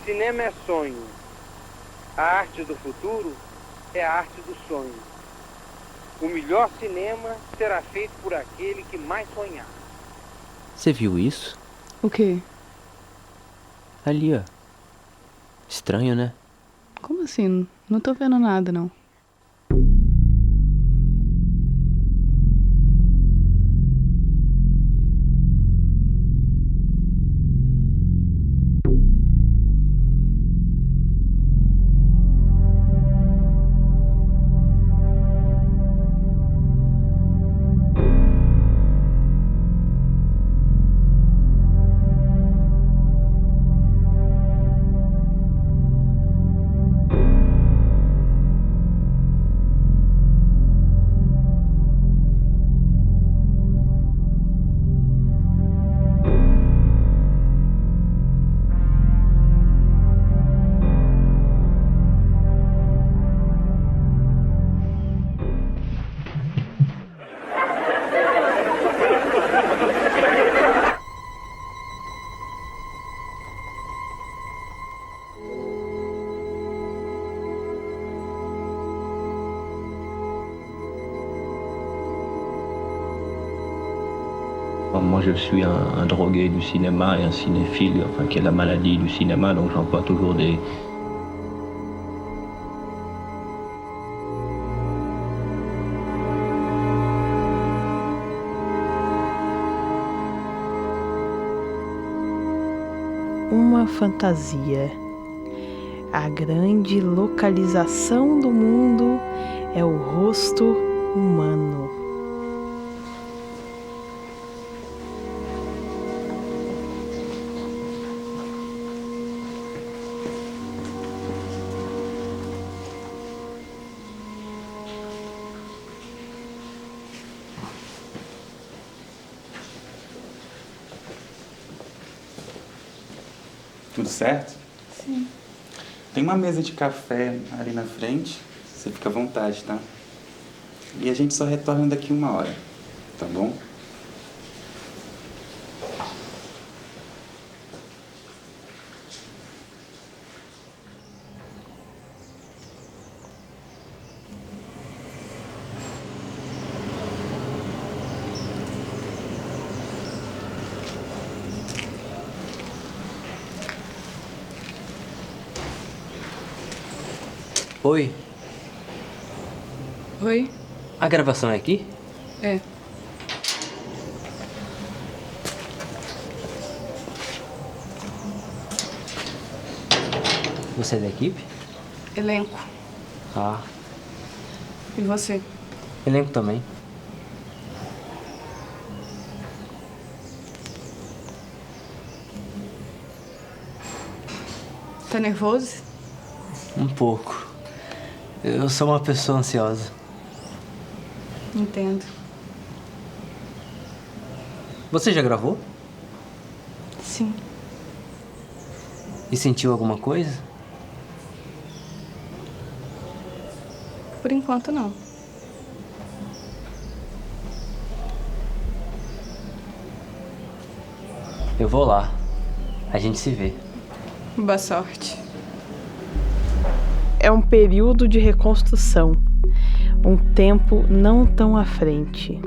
Cinema é sonho. A arte do futuro é a arte do sonho. O melhor cinema será feito por aquele que mais sonhar. Você viu isso? O quê? Ali, ó. Estranho, né? Como assim? Não tô vendo nada, não. Moi, je suis un drogué du cinéma et un cinéphile, enfin, qui a la maladie du cinéma, donc j'emploie toujours des... Uma fantasia. A grande localização do mundo é o rosto humano. Tudo certo? Sim. Tem uma mesa de café ali na frente, você fica à vontade, tá? E a gente só retorna daqui 1 hora, tá bom? Oi, Oi? a gravação é aqui? É. Você é da equipe? Elenco. Ah, E você? elenco também. Tá nervoso? Um pouco. Eu sou uma pessoa ansiosa. Entendo. Você já gravou? Sim. E sentiu alguma coisa? Por enquanto, não. Eu vou lá. A gente se vê. Boa sorte. É um período de reconstrução, um tempo não tão à frente.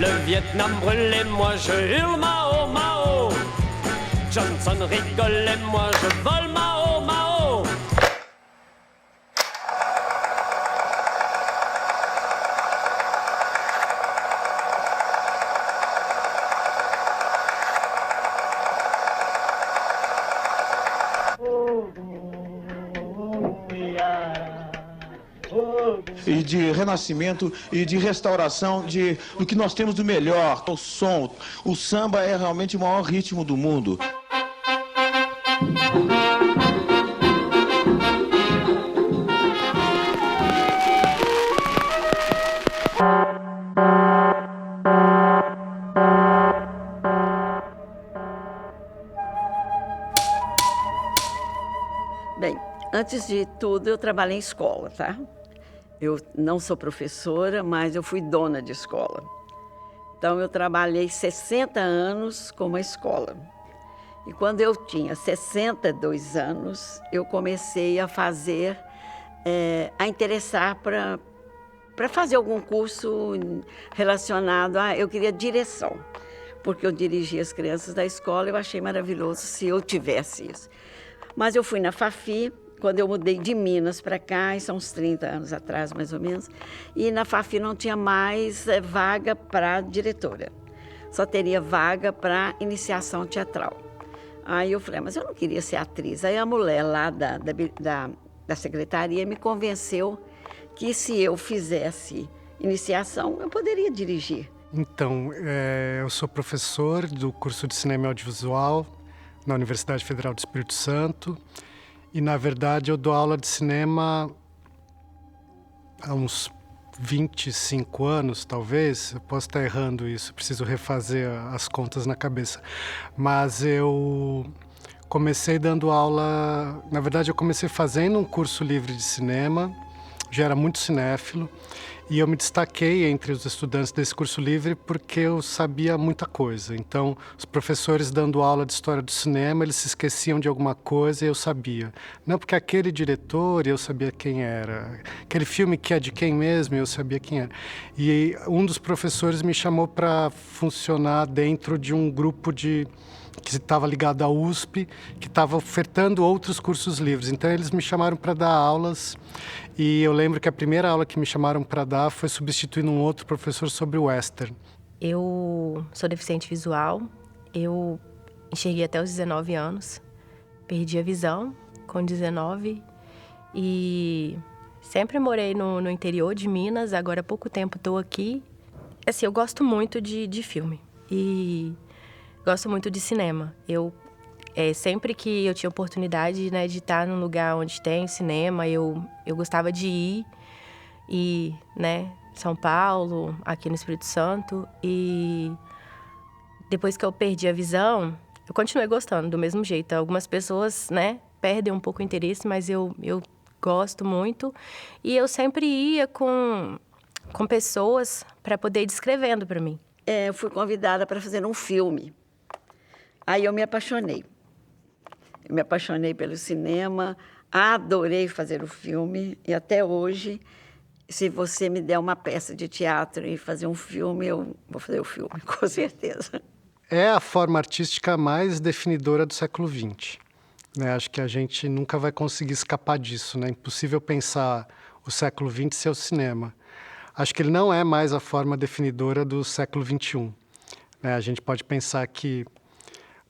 Le Vietnam brûle et moi je hurle Mao, Mao. Johnson rigole et moi je vole Mao, Mao. E de renascimento e de restauração do que nós temos do melhor, o som. O samba é realmente o maior ritmo do mundo. Bem, antes de tudo, eu trabalhei em escola, tá? Eu não sou professora, mas eu fui dona de escola. Então, eu trabalhei 60 anos com uma escola. E quando eu tinha 62 anos, eu comecei a fazer, a interessar para fazer algum curso relacionado a... Eu queria direção, porque eu dirigia as crianças da escola, eu achei maravilhoso se eu tivesse isso. Mas eu fui na Fafi, quando eu mudei de Minas para cá, isso há uns 30 anos atrás, mais ou menos, e na Fafi não tinha mais vaga para diretora, só teria vaga para iniciação teatral. Aí eu falei, mas eu não queria ser atriz. Aí a mulher lá da secretaria me convenceu que se eu fizesse iniciação, eu poderia dirigir. Então, eu sou professor do curso de Cinema e Audiovisual na Universidade Federal do Espírito Santo. E, na verdade, eu dou aula de cinema há uns 25 anos, talvez. Eu posso estar errando isso, preciso refazer as contas na cabeça. Mas eu comecei dando aula... Na verdade, eu comecei fazendo um curso livre de cinema, já era muito cinéfilo, e eu me destaquei entre os estudantes desse curso livre porque eu sabia muita coisa. Então, os professores dando aula de história do cinema, eles se esqueciam de alguma coisa e eu sabia. Não porque aquele diretor, eu sabia quem era. Aquele filme que é de quem mesmo, eu sabia quem era. E um dos professores me chamou para funcionar dentro de um grupo que estava ligado à USP, que estava ofertando outros cursos livres. Então, eles me chamaram para dar aulas. E eu lembro que a primeira aula que me chamaram para dar foi substituindo um outro professor sobre o western. Eu sou deficiente visual, eu enxerguei até os 19 anos, perdi a visão com 19 e sempre morei no interior de Minas, agora há pouco tempo estou aqui. Assim, eu gosto muito de filme e gosto muito de cinema. Sempre que eu tinha oportunidade, né, de estar num lugar onde tem cinema, eu gostava de ir. E, né, São Paulo, aqui no Espírito Santo. E depois que eu perdi a visão, eu continuei gostando do mesmo jeito. Algumas pessoas, né, perdem um pouco o interesse, mas eu gosto muito. E eu sempre ia com pessoas para poder ir descrevendo para mim. Eu fui convidada para fazer um filme. Aí eu me apaixonei. Eu me apaixonei pelo cinema, adorei fazer o filme e até hoje, se você me der uma peça de teatro e fazer um filme, eu vou fazer o filme, com certeza. É a forma artística mais definidora do século XX. Né? Acho que a gente nunca vai conseguir escapar disso. Né? É impossível pensar o século XX sem o cinema. Acho que ele não é mais a forma definidora do século XXI. Né? A gente pode pensar que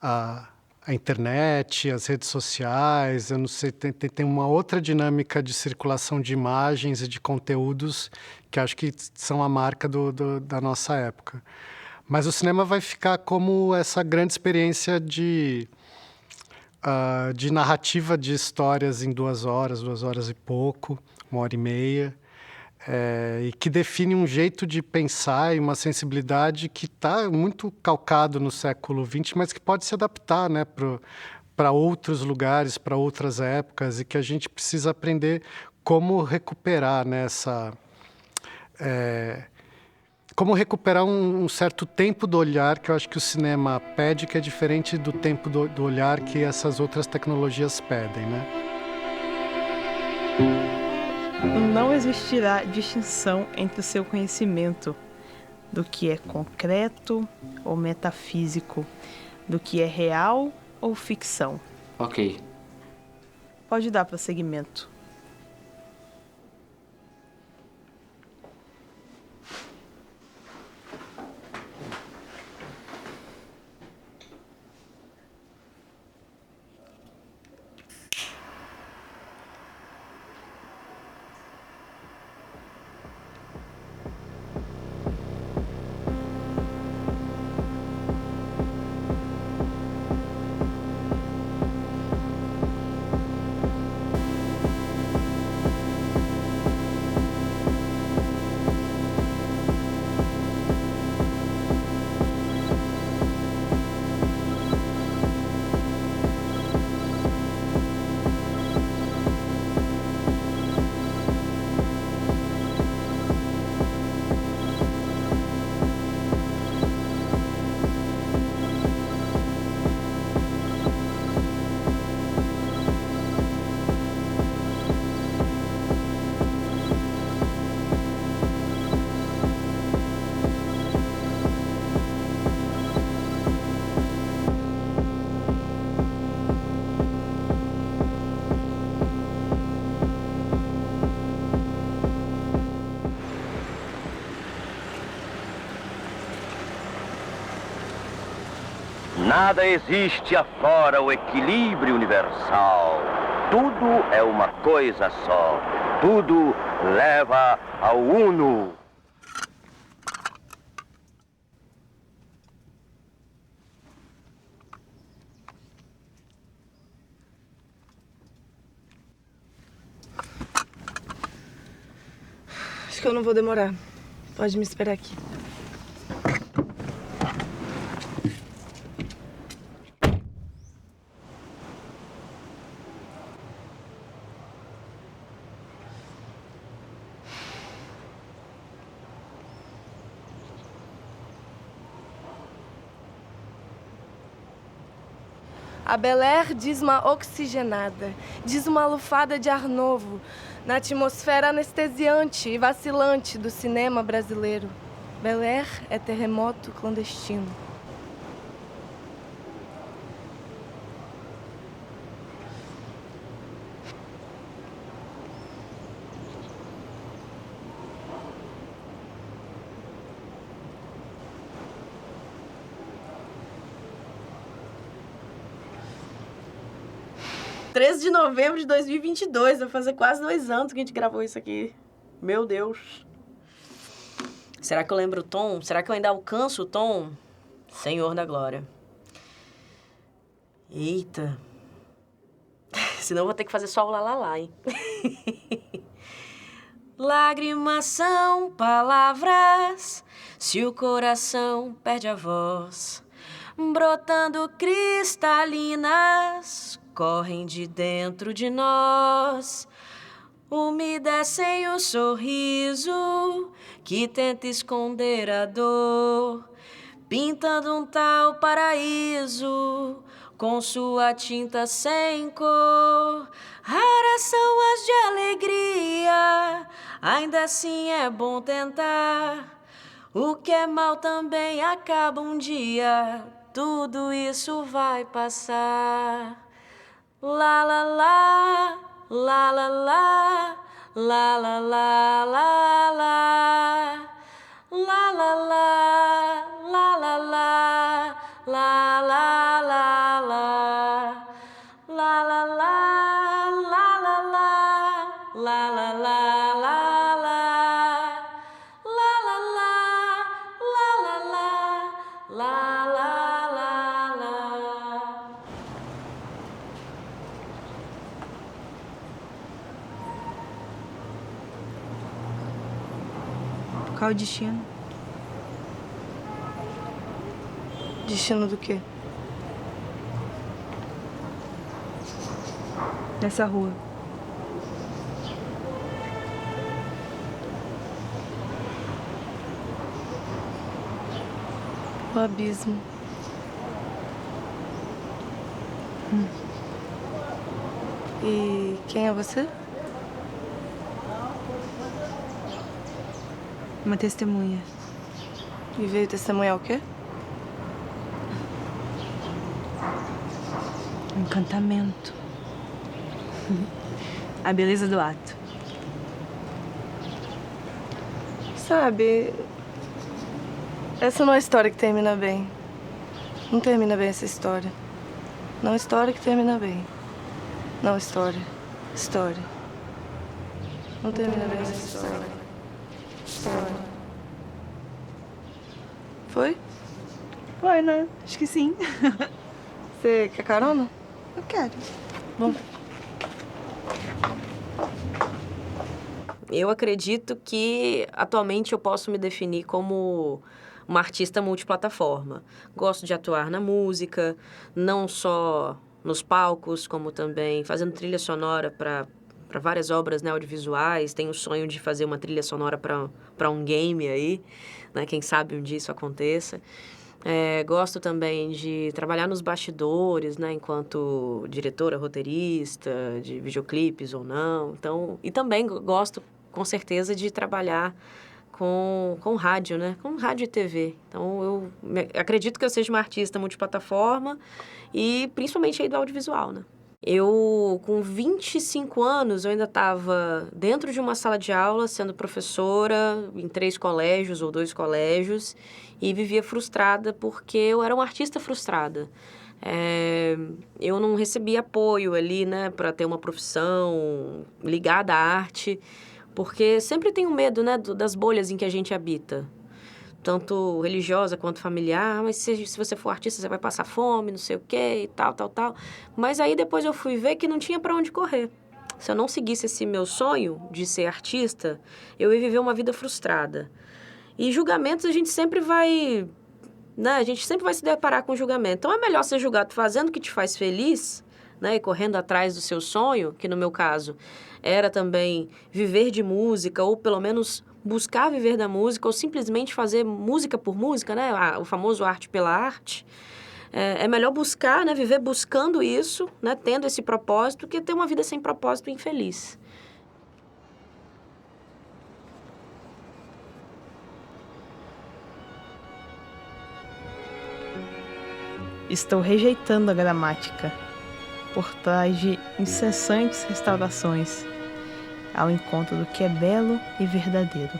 a internet, as redes sociais, eu não sei, tem uma outra dinâmica de circulação de imagens e de conteúdos que acho que são a marca da nossa época. Mas o cinema vai ficar como essa grande experiência de narrativa de histórias em 2 horas e pouco, 1h30, e que define um jeito de pensar e uma sensibilidade que está muito calcado no século XX, mas que pode se adaptar, né, para outros lugares, para outras épocas, e que a gente precisa aprender como recuperar, né, como recuperar um certo tempo do olhar, que eu acho que o cinema pede, que é diferente do tempo do olhar que essas outras tecnologias pedem, né? Não existirá distinção entre o seu conhecimento. do que é concreto ou metafísico, do que é real ou ficção. Ok. Pode dar prosseguimento. Nada existe afora o equilíbrio universal. Tudo é uma coisa só. Tudo leva ao uno. Acho que eu não vou demorar. Pode me esperar aqui. A Bel Air diz uma oxigenada, diz uma lufada de ar novo, na atmosfera anestesiante e vacilante do cinema brasileiro. Bel Air é terremoto clandestino. De novembro de 2022, vai fazer quase 2 anos que a gente gravou isso aqui. Meu Deus. Será que eu lembro o tom? Será que eu ainda alcanço o tom? Senhor da Glória. Eita. Senão eu vou ter que fazer só o lá, hein? Lágrimas são palavras, se o coração perde a voz, brotando cristalinas, correm de dentro de nós, umedecem o sorriso que tenta esconder a dor, pintando um tal paraíso com sua tinta sem cor. Raras são as de alegria, ainda assim é bom tentar. O que é mal também acaba um dia, tudo isso vai passar. La la la, la la la, la la la la la, la la la, la la la, la la la la, la la la, la la la, la la la la la, la la la, la la la, la la la. Qual o destino? Destino do quê? Nessa rua. O abismo. E quem é você? Uma testemunha. E veio testemunhar o quê? Encantamento. A beleza do ato. Sabe, essa não é a história que termina bem. Não termina bem essa história. Não é história que termina bem. Não história. História. Não termina bem essa história. História. Foi? Foi, né? Acho que sim. Você quer carona? Eu quero. Bom. Eu acredito que atualmente eu posso me definir como uma artista multiplataforma. Gosto de atuar na música, não só nos palcos, como também fazendo trilha sonora para várias obras, né, audiovisuais. Tenho o sonho de fazer uma trilha sonora para um game aí, né? Quem sabe um dia isso aconteça. Gosto também de trabalhar nos bastidores, né, enquanto diretora, roteirista, de videoclipes ou não. Então, e também gosto, com certeza, de trabalhar com rádio, né? Com rádio e TV. Então, eu acredito que eu seja uma artista multiplataforma e principalmente aí do audiovisual, né? Eu, com 25 anos, eu ainda estava dentro de uma sala de aula, sendo professora em 3 colégios ou 2 colégios, e vivia frustrada porque eu era uma artista frustrada. Eu não recebia apoio ali, né, para ter uma profissão ligada à arte, porque sempre tenho medo, né, das bolhas em que a gente habita. Tanto religiosa quanto familiar, mas se você for artista, você vai passar fome, não sei o quê, e tal. Mas aí depois eu fui ver que não tinha para onde correr. Se eu não seguisse esse meu sonho de ser artista, eu ia viver uma vida frustrada. E julgamentos a gente sempre vai, né? A gente sempre vai se deparar com julgamento. Então é melhor ser julgado fazendo o que te faz feliz, né? E correndo atrás do seu sonho, que no meu caso era também viver de música, ou pelo menos buscar viver da música, ou simplesmente fazer música por música, né? O famoso arte pela arte. É melhor buscar, né? Viver buscando isso, né? Tendo esse propósito, que ter uma vida sem propósito e infeliz. Estou rejeitando a gramática, por trás de incessantes restaurações, ao encontro do que é belo e verdadeiro.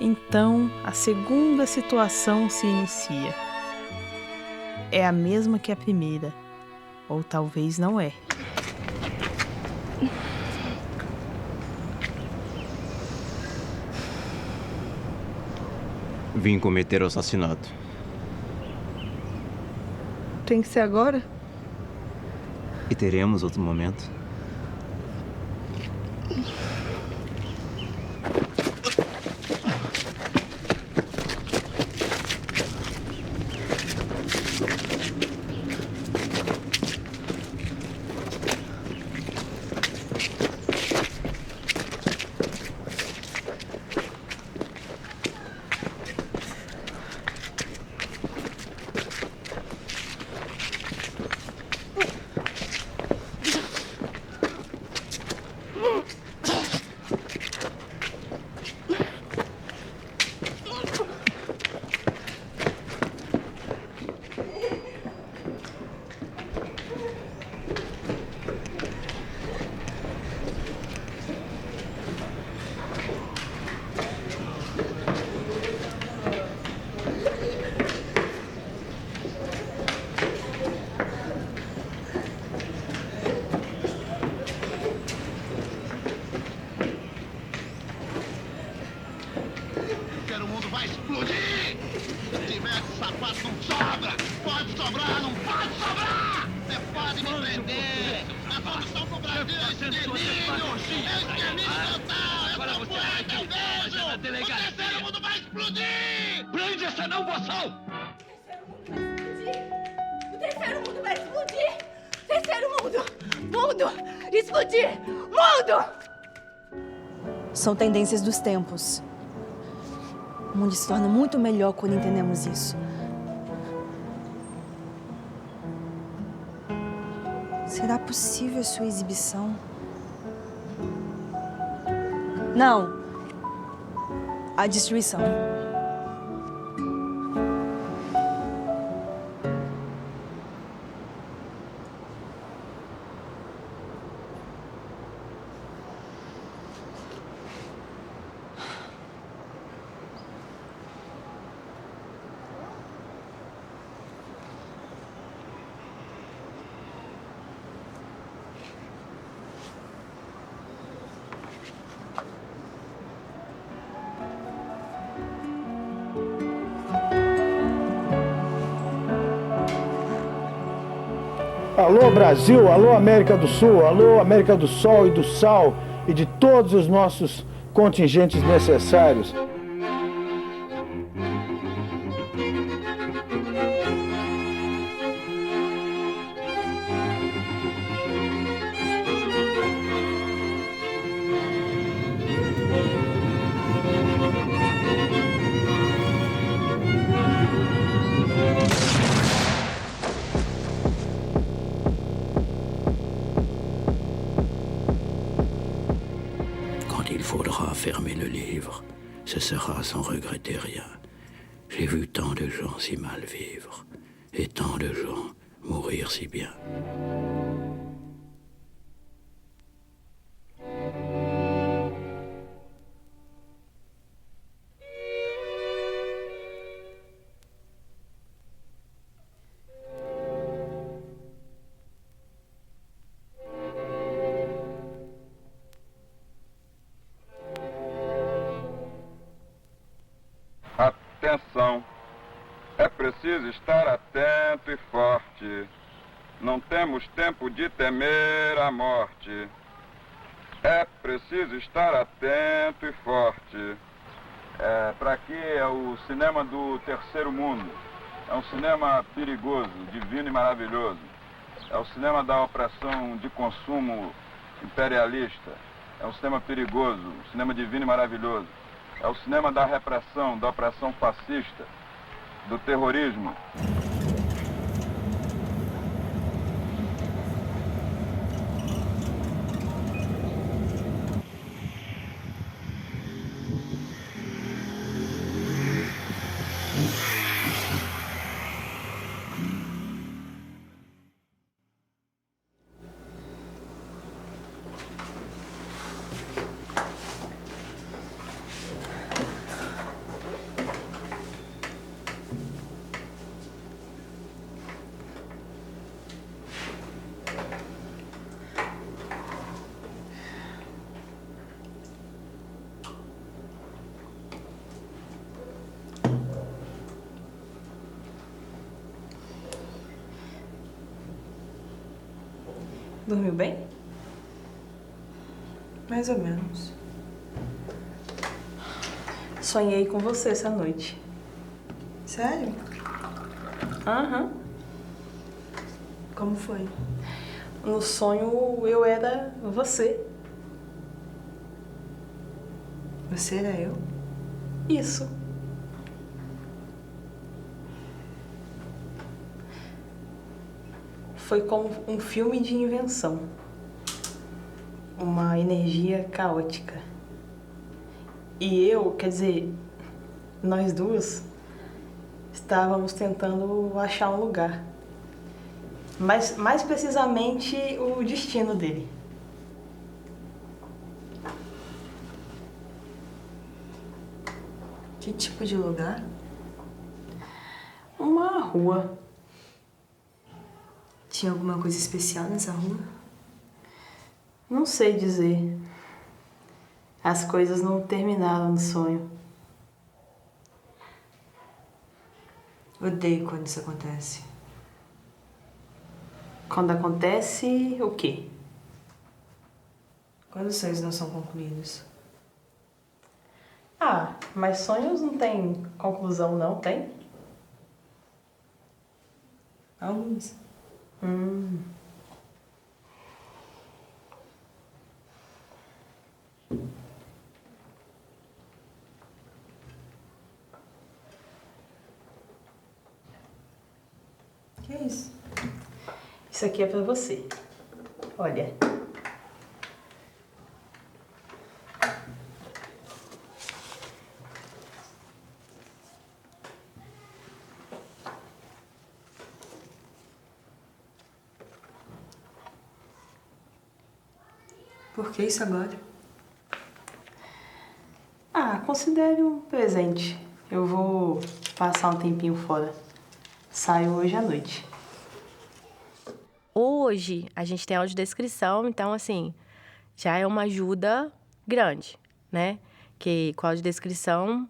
Então, a segunda situação se inicia. É a mesma que a primeira, ou talvez não é. Vim cometer o assassinato. Tem que ser agora? E teremos outro momento? Quero o mundo vai explodir! Se tiver sapato não sobra! Pode sobrar, não pode sobrar! Você pode me prender! A solução pro Brasil é extermínio! É extermínio total! Agora você vai ter beijo! O terceiro mundo vai explodir! Prende essa não boção! O terceiro mundo vai explodir! Terceiro mundo! Mundo! Explodir! Mundo! São tendências dos tempos. O mundo se torna muito melhor quando entendemos isso. Será possível sua exibição? Não. A destruição. Alô Brasil, alô América do Sul, alô América do Sol e do Sal e de todos os nossos contingentes necessários. Il faudra fermer le livre, ce sera sans regretter rien. J'ai vu tant de gens si mal vivre, et tant de gens mourir si bien. Atenção, é preciso estar atento e forte. Não temos tempo de temer a morte. É preciso estar atento e forte. Para aqui é o cinema do terceiro mundo. É um cinema perigoso, divino e maravilhoso. É o cinema da opressão de consumo imperialista. É um cinema perigoso, um cinema divino e maravilhoso. É o cinema da repressão, da opressão fascista, do terrorismo. Dormiu bem? Mais ou menos. Sonhei com você essa noite. Sério? Aham. Como foi? No sonho eu era você. Você era eu? Isso. Foi como um filme de invenção. Uma energia caótica. E eu, quer dizer, nós duas estávamos tentando achar um lugar. Mas, mais precisamente, o destino dele. Que tipo de lugar? Uma rua. Tinha alguma coisa especial nessa rua? Não sei dizer. As coisas não terminaram no sonho. Odeio quando isso acontece. Quando acontece o quê? Quando os sonhos não são concluídos. Ah, mas sonhos não tem conclusão, não? Tem? Alguns. Que é isso? Isso aqui é pra você. Olha. Por que isso agora? Ah, considere um presente. Eu vou passar um tempinho fora. Saio hoje à noite. Hoje, a gente tem audiodescrição, então, assim, já é uma ajuda grande, né? Que com a audiodescrição,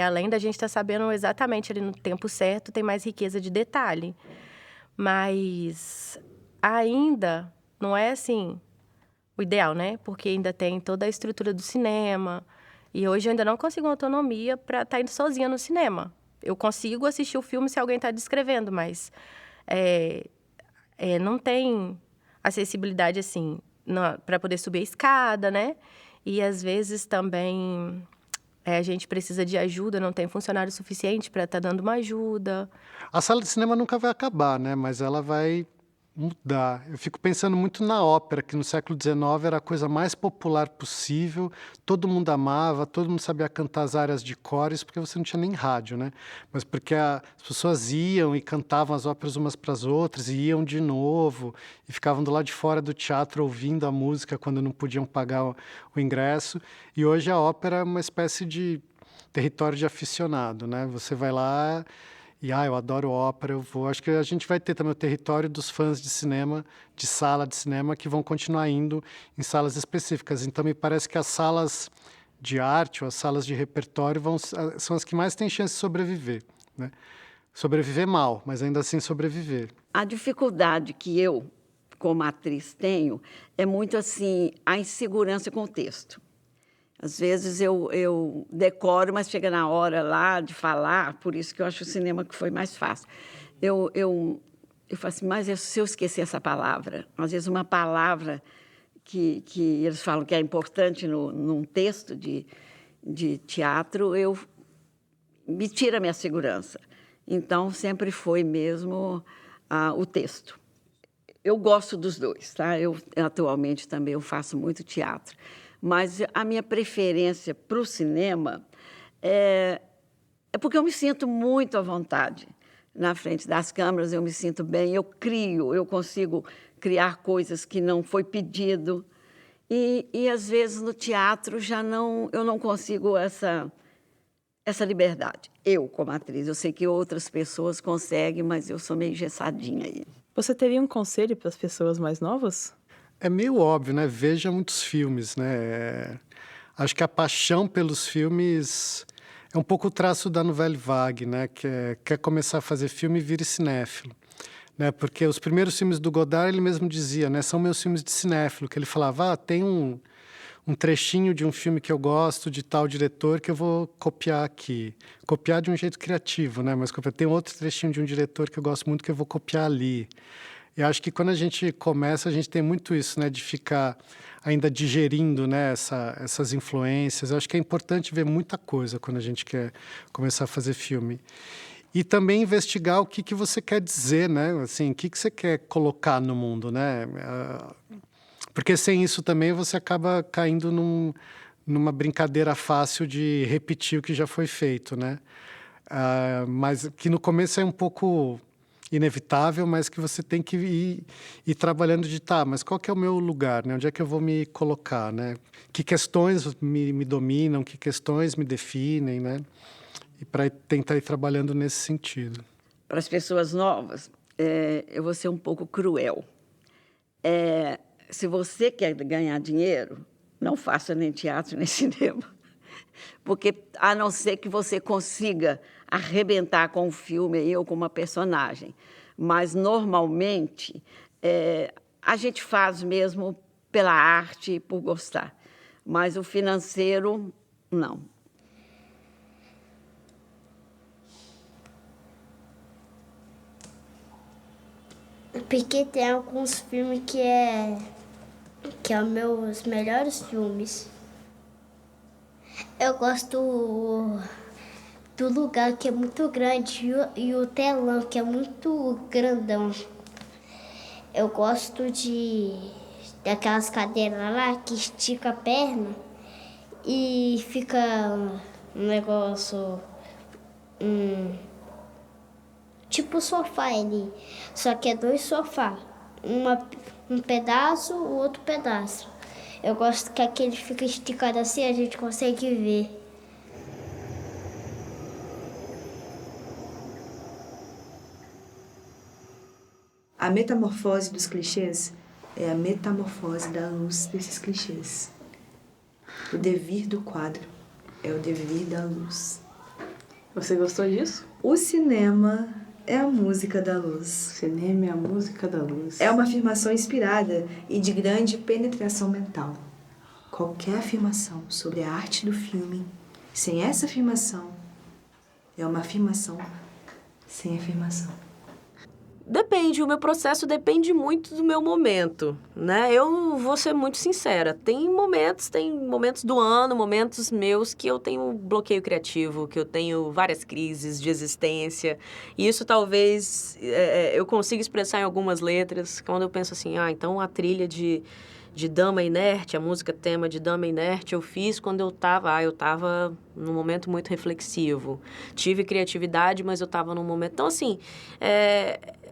além da gente estar sabendo exatamente ali no tempo certo, tem mais riqueza de detalhe. Mas ainda não é, assim, o ideal, né? Porque ainda tem toda a estrutura do cinema. E hoje eu ainda não consigo autonomia para estar indo sozinha no cinema. Eu consigo assistir o filme se alguém está descrevendo, mas não tem acessibilidade, assim, para poder subir a escada, né? E, às vezes, também a gente precisa de ajuda, não tem funcionário suficiente para estar dando uma ajuda. A sala de cinema nunca vai acabar, né? Mas ela vai mudar. Eu fico pensando muito na ópera, que no século XIX era a coisa mais popular possível, todo mundo amava, todo mundo sabia cantar as áreas de cores, porque você não tinha nem rádio, né? Mas porque as pessoas iam e cantavam as óperas umas para as outras, e iam de novo, e ficavam do lado de fora do teatro ouvindo a música quando não podiam pagar o ingresso. E hoje a ópera é uma espécie de território de aficionado, né? Você vai lá e, eu adoro ópera, eu vou. Acho que a gente vai ter também o território dos fãs de cinema, de sala de cinema, que vão continuar indo em salas específicas. Então, me parece que as salas de arte ou as salas de repertório são as que mais têm chance de sobreviver, né? Sobreviver mal, mas ainda assim sobreviver. A dificuldade que eu, como atriz, tenho é muito, assim, a insegurança com o texto. Às vezes eu decoro, mas chega na hora lá de falar, por isso que eu acho o cinema que foi mais fácil. Eu falo assim, mas se eu esquecer essa palavra, às vezes uma palavra que eles falam que é importante num texto de teatro, me tira a minha segurança. Então, sempre foi mesmo o texto. Eu gosto dos dois, tá? Atualmente também eu faço muito teatro. Mas a minha preferência para o cinema é porque eu me sinto muito à vontade. Na frente das câmeras eu me sinto bem, eu consigo criar coisas que não foi pedido. E às vezes, no teatro, eu não consigo essa liberdade. Eu, como atriz, eu sei que outras pessoas conseguem, mas eu sou meio engessadinha aí. Você teria um conselho para as pessoas mais novas? É meio óbvio, né? Veja muitos filmes, né? Acho que a paixão pelos filmes é um pouco o traço da Nouvelle Vague, né? Que quer começar a fazer filme e vire cinéfilo, né? Porque os primeiros filmes do Godard, ele mesmo dizia, né? São meus filmes de cinéfilo, que ele falava, tem um trechinho de um filme que eu gosto, de tal diretor, que eu vou copiar aqui. Copiar de um jeito criativo, né? Mas tem outro trechinho de um diretor que eu gosto muito, que eu vou copiar ali. E acho que quando a gente começa, a gente tem muito isso, né, de ficar ainda digerindo, né, essas influências. Eu acho que é importante ver muita coisa quando a gente quer começar a fazer filme. E também investigar o que você quer dizer, né? Assim, o que você quer colocar no mundo, né? Porque sem isso também você acaba caindo numa brincadeira fácil de repetir o que já foi feito, né? Mas que no começo é um pouco inevitável, mas que você tem que ir trabalhando mas qual que é o meu lugar, né? Onde é que eu vou me colocar, né? Que questões me dominam, que questões me definem, né? E para tentar ir trabalhando nesse sentido. Para as pessoas novas, eu vou ser um pouco cruel. Se você quer ganhar dinheiro, não faça nem teatro nem cinema. Porque, a não ser que você consiga arrebentar com o filme ou com uma personagem. Mas, normalmente, a gente faz mesmo pela arte e por gostar. Mas o financeiro, não. Porque tem alguns filmes que é os meus melhores filmes. Eu gosto do lugar que é muito grande e o telão que é muito grandão. Eu gosto daquelas cadeiras lá que estica a perna e fica um negócio tipo sofá ali, só que é 2 sofás, um pedaço, o outro pedaço. Eu gosto que aquele fica esticado assim, a gente consegue ver. A metamorfose dos clichês é a metamorfose da luz desses clichês. O devir do quadro é o devir da luz. Você gostou disso? O cinema é a música da luz. O cinema é a música da luz. É uma afirmação inspirada e de grande penetração mental. Qualquer afirmação sobre a arte do filme, sem essa afirmação, é uma afirmação sem afirmação. Depende, o meu processo depende muito do meu momento, né? Eu vou ser muito sincera, tem momentos do ano, momentos meus que eu tenho bloqueio criativo, que eu tenho várias crises de existência, e isso talvez eu consiga expressar em algumas letras, quando eu penso assim, então a trilha de Dama Inerte, a música tema de Dama Inerte, eu fiz quando eu estava num momento muito reflexivo. Tive criatividade, mas eu estava num momento... Então, assim,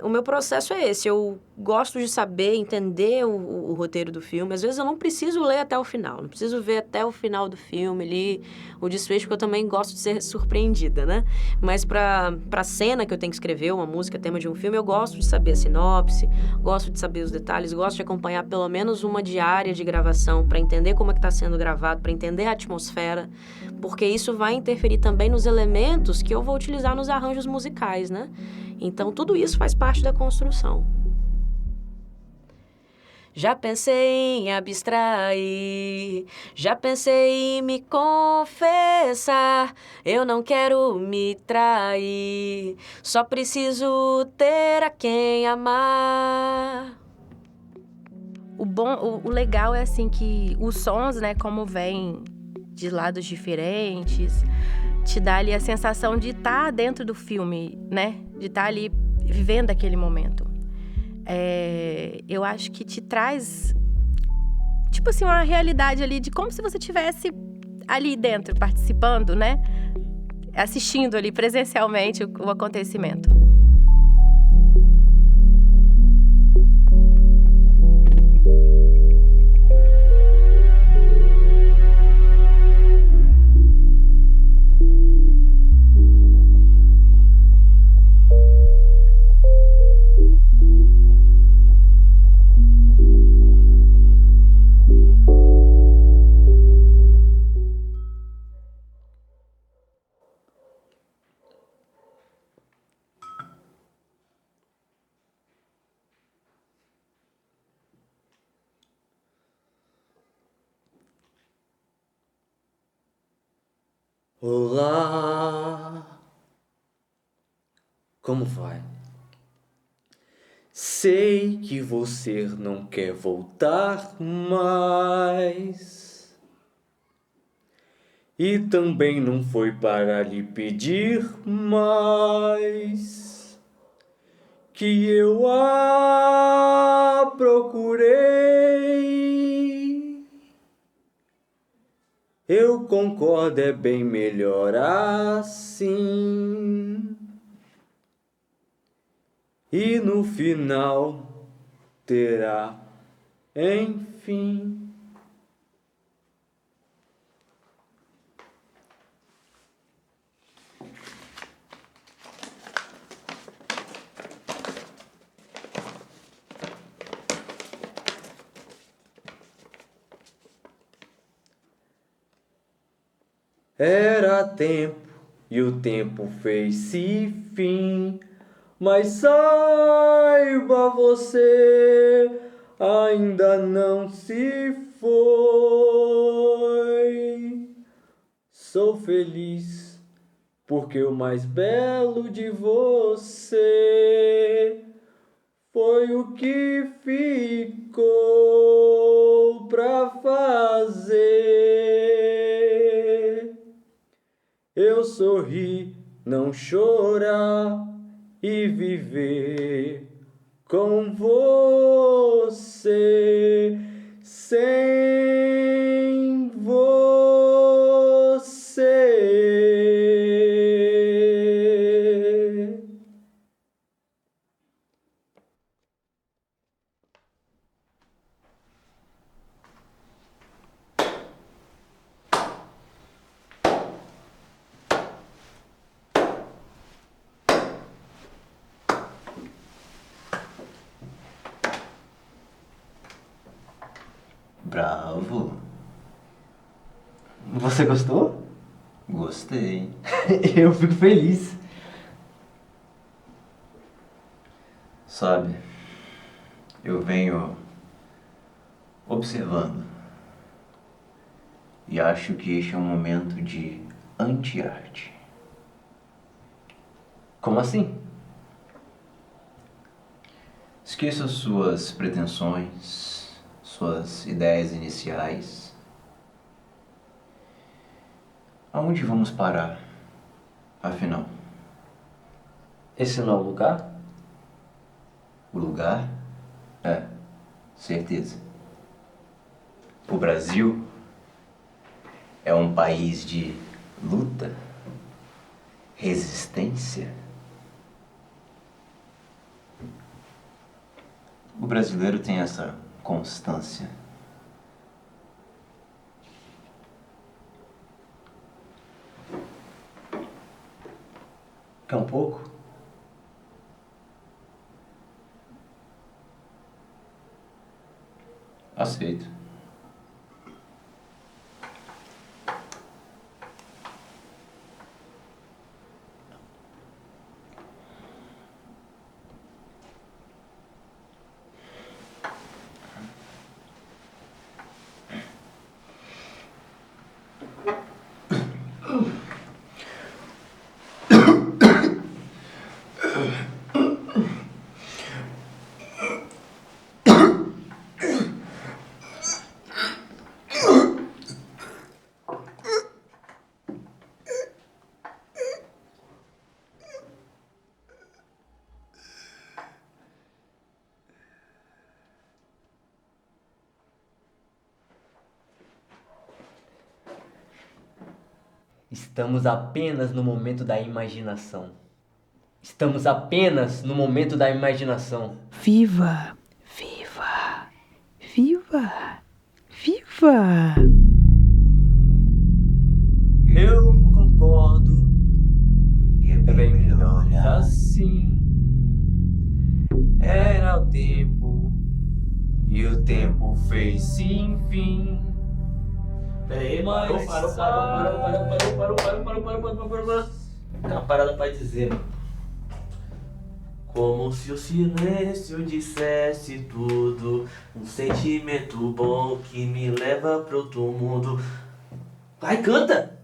o meu processo é esse. Eu gosto de saber, entender o roteiro do filme. Às vezes eu não preciso ler até o final, não preciso ver até o final do filme ali, o desfecho, porque eu também gosto de ser surpreendida, né? Mas para a cena que eu tenho que escrever, uma música, tema de um filme, eu gosto de saber a sinopse, gosto de saber os detalhes, gosto de acompanhar pelo menos uma diária de gravação para entender como é que está sendo gravado, para entender a atmosfera, porque isso vai interferir também nos elementos que eu vou utilizar nos arranjos musicais, né? Então, tudo isso faz parte da construção. Já pensei em abstrair, já pensei em me confessar. Eu não quero me trair, só preciso ter a quem amar. O legal é assim que os sons, né, como vêm de lados diferentes, te dá ali a sensação de estar dentro do filme, né? De estar ali vivendo aquele momento. Eu acho que te traz, tipo assim, uma realidade ali de como se você estivesse ali dentro, participando, né? Assistindo ali presencialmente o acontecimento. Olá, como vai? Sei que você não quer voltar mais e também não foi para lhe pedir mais que eu a procurei. Eu concordo, é bem melhor assim. E no final terá, enfim. Era tempo e o tempo fez-se fim. Mas saiba você, ainda não se foi. Sou feliz porque o mais belo de você foi o que ficou pra fazer. Eu sorri, não chorar e viver com você, sem você. Bravo. Você gostou? Gostei. Eu fico feliz. Sabe, eu venho observando e acho que este é um momento de anti-arte. Como assim? Esqueça suas pretensões, suas ideias iniciais. Aonde vamos parar, afinal? Esse não é o lugar? O lugar? É, certeza. O Brasil é um país de luta, resistência. O brasileiro tem essa constância. Quer um pouco? Aceito. Estamos apenas no momento da imaginação. Estamos apenas no momento da imaginação. Viva! Viva! Viva! Viva! Eu concordo. É bem melhor assim. Era o tempo e o tempo fez-se enfim. Peraí, parou. Tem uma parada pra dizer, mano. Como se o silêncio dissesse tudo, um sentimento bom que me leva pra outro mundo. Vai, canta!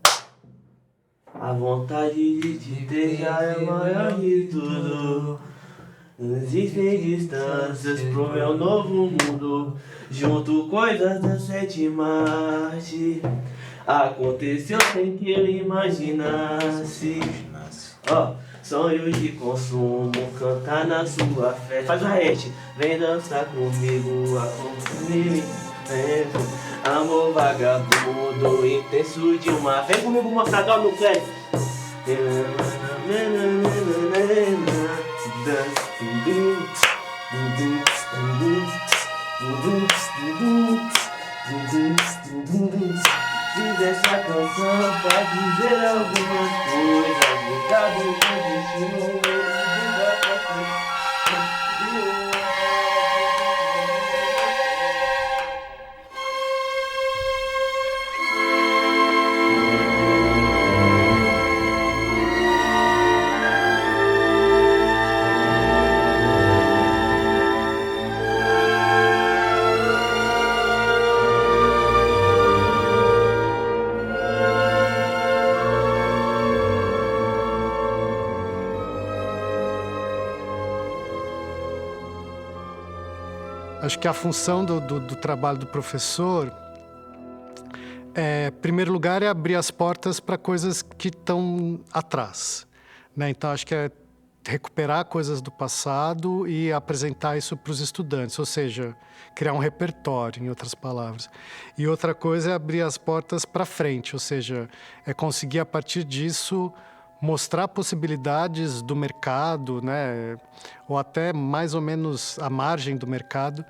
A vontade de te ter já é maior de tudo. Não existem distâncias pro meu novo mundo. Junto coisas da sétima arte. Aconteceu sem que eu imaginasse. Ó, sonhos de consumo, cantar na sua festa. Faz o rete, vem dançar comigo, acompanhe-me. Amor vagabundo, intenso de uma. Vem comigo mostrar, dá no pé. Fiz essa canção pra dizer algumas coisas. Ligado com o destino, Acho que a função do trabalho do professor, em primeiro lugar, é abrir as portas para coisas que estão atrás, né? Então, acho que é recuperar coisas do passado e apresentar isso para os estudantes, ou seja, criar um repertório, em outras palavras. E outra coisa é abrir as portas para frente, ou seja, é conseguir, a partir disso, mostrar possibilidades do mercado, né? Ou até mais ou menos à margem do mercado,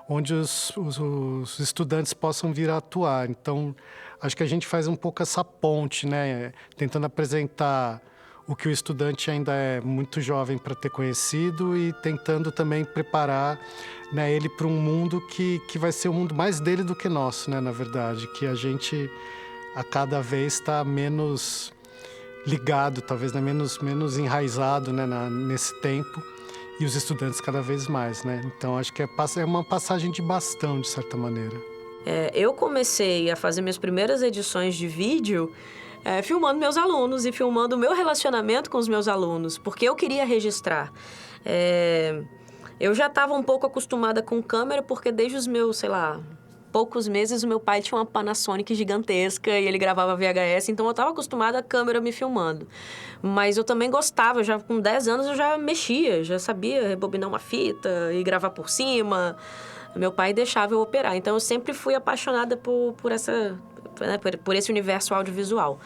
onde os estudantes possam vir a atuar. Então, acho que a gente faz um pouco essa ponte, né? Tentando apresentar o que o estudante ainda é muito jovem para ter conhecido e tentando também preparar, né, ele para um mundo que vai ser um mundo mais dele do que nosso, né, na verdade, que a gente a cada vez está menos ligado, talvez, né, menos enraizado, né, nesse tempo, e os estudantes cada vez mais, né? Então, acho que é uma passagem de bastão, de certa maneira. Eu comecei a fazer minhas primeiras edições de vídeo filmando meus alunos e filmando o meu relacionamento com os meus alunos, porque eu queria registrar. Eu já estava um pouco acostumada com câmera, porque desde os meus, poucos meses, o meu pai tinha uma Panasonic gigantesca e ele gravava VHS, então eu estava acostumada a câmera me filmando. Mas eu também gostava, já com 10 anos eu já mexia, já sabia rebobinar uma fita e gravar por cima. Meu pai deixava eu operar, então eu sempre fui apaixonada por esse universo audiovisual.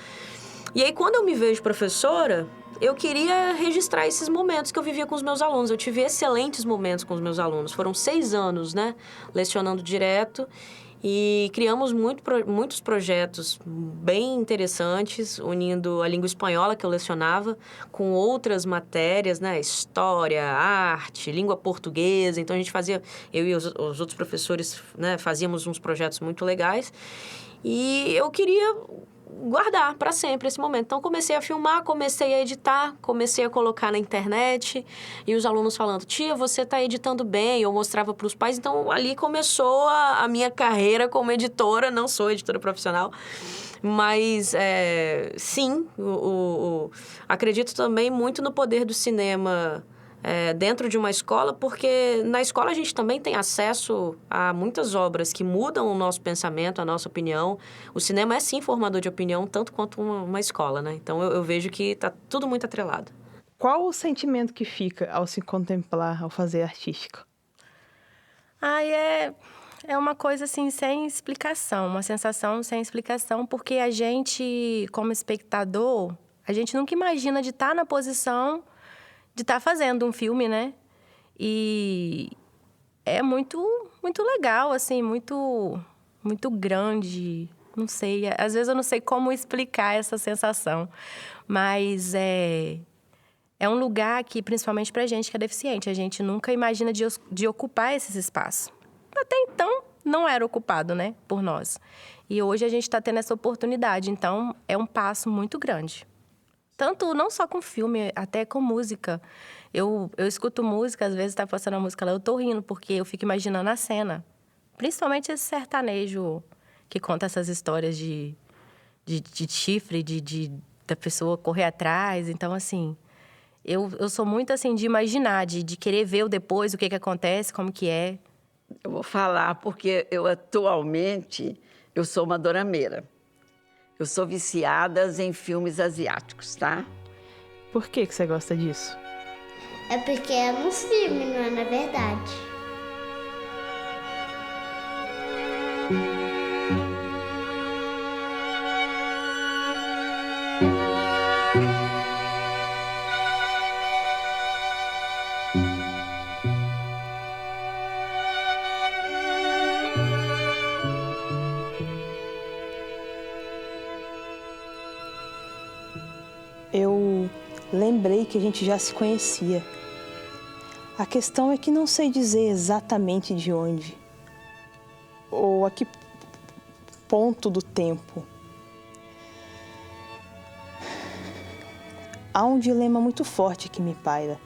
E aí, quando eu me vejo professora, eu queria registrar esses momentos que eu vivia com os meus alunos. Eu tive excelentes momentos com os meus alunos. Foram 6 anos, né, lecionando direto. E criamos muitos projetos bem interessantes, unindo a língua espanhola que eu lecionava com outras matérias, né? História, arte, língua portuguesa. Então, a gente fazia... Eu e os outros professores, né, fazíamos uns projetos muito legais. E eu queria guardar para sempre esse momento. Então, comecei a filmar, comecei a editar, comecei a colocar na internet. E os alunos falando, tia, você está editando bem. Eu mostrava para os pais. Então, ali começou a minha carreira como editora. Não sou editora profissional. Mas, sim, acredito também muito no poder do cinema dentro de uma escola, porque na escola a gente também tem acesso a muitas obras que mudam o nosso pensamento, a nossa opinião. O cinema é, sim, formador de opinião, tanto quanto uma escola, né? Então, eu vejo que está tudo muito atrelado. Qual o sentimento que fica ao se contemplar, ao fazer artístico? É uma coisa, assim, sem explicação, uma sensação sem explicação, porque a gente, como espectador, a gente nunca imagina de estar na posição de estar fazendo um filme, né? E é muito, muito legal, assim, muito, muito grande. Não sei, às vezes eu não sei como explicar essa sensação. Mas é um lugar que, principalmente pra gente que é deficiente, a gente nunca imagina de ocupar esses espaços. Até então, não era ocupado, né? Por nós. E hoje a gente está tendo essa oportunidade. Então, é um passo muito grande. Tanto, não só com filme, até com música. Eu escuto música, às vezes tá passando a música lá, eu tô rindo, porque eu fico imaginando a cena. Principalmente esse sertanejo que conta essas histórias de chifre, da pessoa correr atrás. Então, assim, eu sou muito, assim, de imaginar, de querer ver o depois, o que acontece, como que é. Eu vou falar, porque atualmente, eu sou uma dorameira. Eu sou viciada em filmes asiáticos, tá? Por que você gosta disso? É porque é nos filmes, não é na verdade. Eu lembrei que a gente já se conhecia. A questão é que não sei dizer exatamente de onde, ou a que ponto do tempo. Há um dilema muito forte que me paira.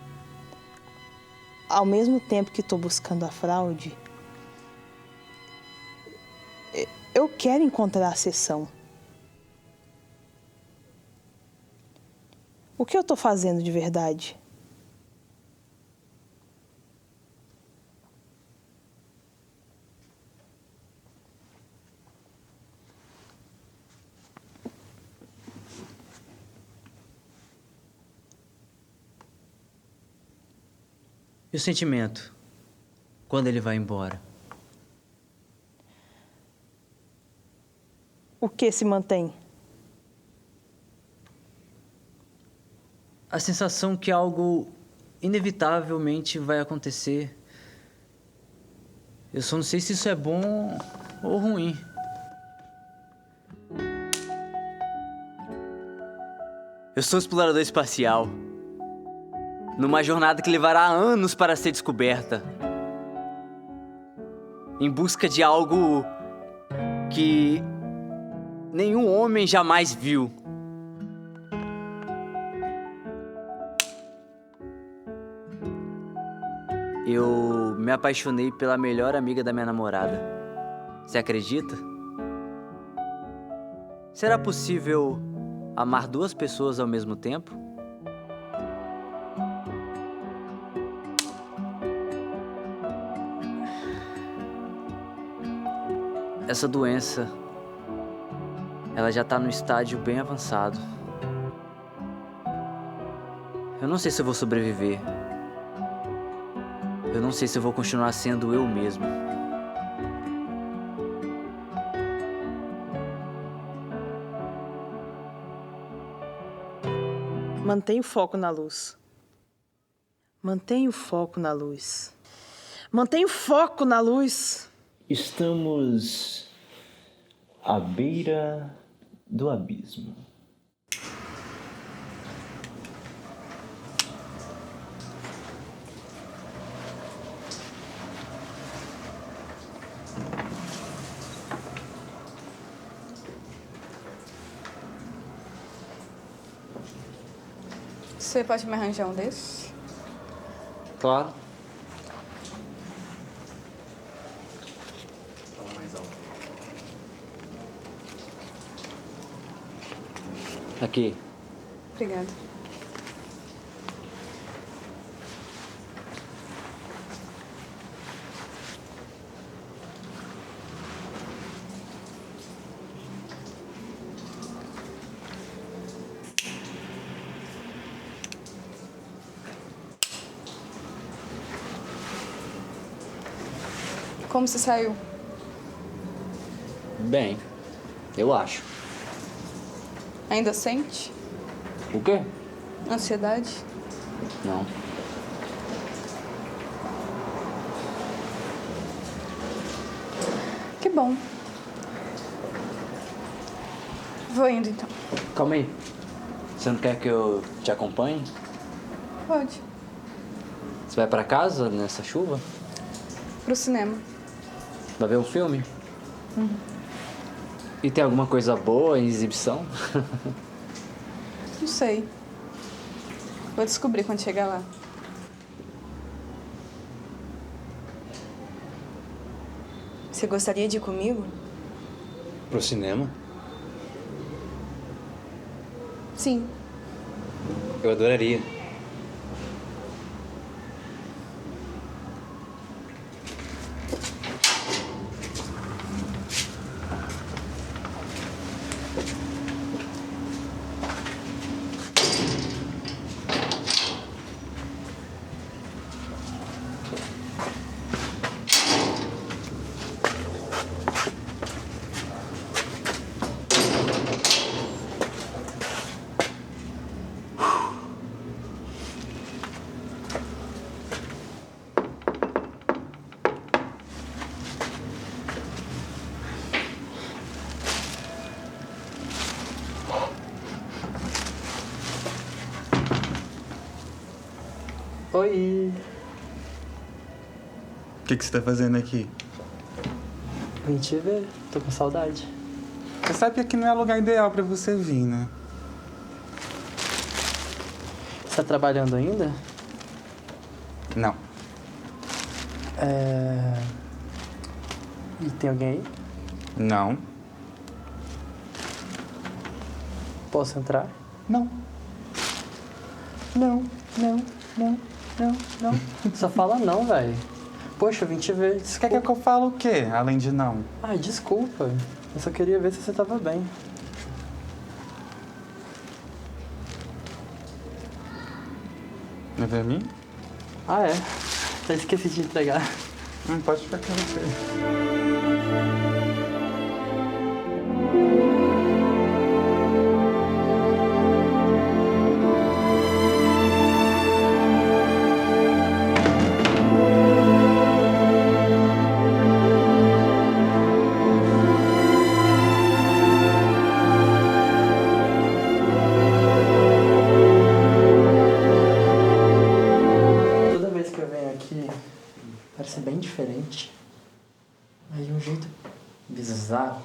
Ao mesmo tempo que estou buscando a fraude, eu quero encontrar a sessão. O que eu estou fazendo de verdade? E o sentimento? Quando ele vai embora? O que se mantém? A sensação que algo inevitavelmente vai acontecer. Eu só não sei se isso é bom ou ruim. Eu sou um explorador espacial, numa jornada que levará anos para ser descoberta, em busca de algo que nenhum homem jamais viu. Eu me apaixonei pela melhor amiga da minha namorada. Você acredita? Será possível amar duas pessoas ao mesmo tempo? Essa doença, ela já está no estágio bem avançado. Eu não sei se eu vou sobreviver. Eu não sei se eu vou continuar sendo eu mesmo. Mantenha o foco na luz. Mantenha o foco na luz. Mantenha o foco na luz. Estamos à beira do abismo. Você pode me arranjar um desses? Claro. Aqui. Obrigada. Como você saiu? Bem, eu acho. Ainda sente? O quê? Ansiedade? Não. Que bom. Vou indo então. Calma aí. Você não quer que eu te acompanhe? Pode. Você vai pra casa nessa chuva? Pro cinema. Vai ver um filme? E tem alguma coisa boa em exibição? Não sei. Vou descobrir quando chegar lá. Você gostaria de ir comigo? Pro cinema? Sim. Eu adoraria. Oi! O que você tá fazendo aqui? Vim te ver, tô com saudade. Você sabe que aqui não é lugar ideal pra você vir, né? Você tá trabalhando ainda? Não. E tem alguém aí? Não. Posso entrar? Não. Não. Só fala não, velho. Poxa, eu vim te ver. Você quer que eu fale o quê, além de não? Ai, desculpa. Eu só queria ver se você tava bem. Vai ver mim? Ah, é? Só esqueci de entregar. Não pode ficar com você. Parece bem diferente. Mas de um jeito bizarro.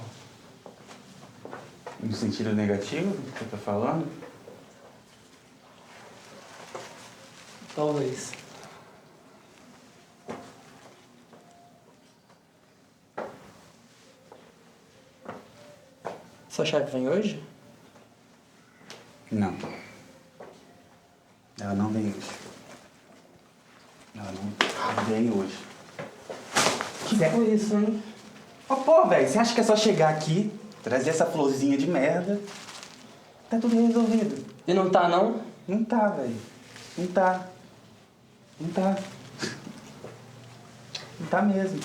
No sentido negativo que você tá falando? Talvez. Sua chefe vem hoje? Não. Ela não vem hoje. Ela não vem hoje. Que foi isso, hein? Ó, pô, velho, você acha que é só chegar aqui, trazer essa florzinha de merda? Tá tudo resolvido. E não tá, não? Não tá, velho. Não tá. Não tá. Não tá mesmo.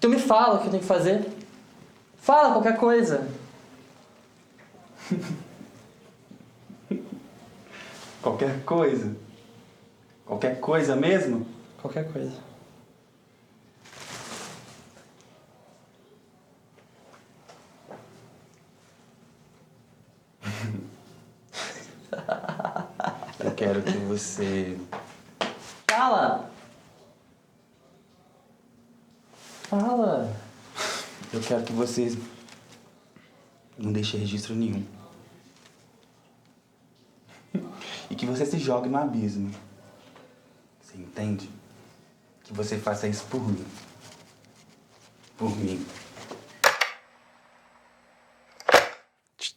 Tu me fala o que eu tenho que fazer. Fala qualquer coisa. Qualquer coisa? Qualquer coisa mesmo? Qualquer coisa. Eu quero que você... Fala! Fala! Eu quero que você não deixe registro nenhum. E que você se jogue no abismo. Você entende? Que você faça isso por mim. Por mim.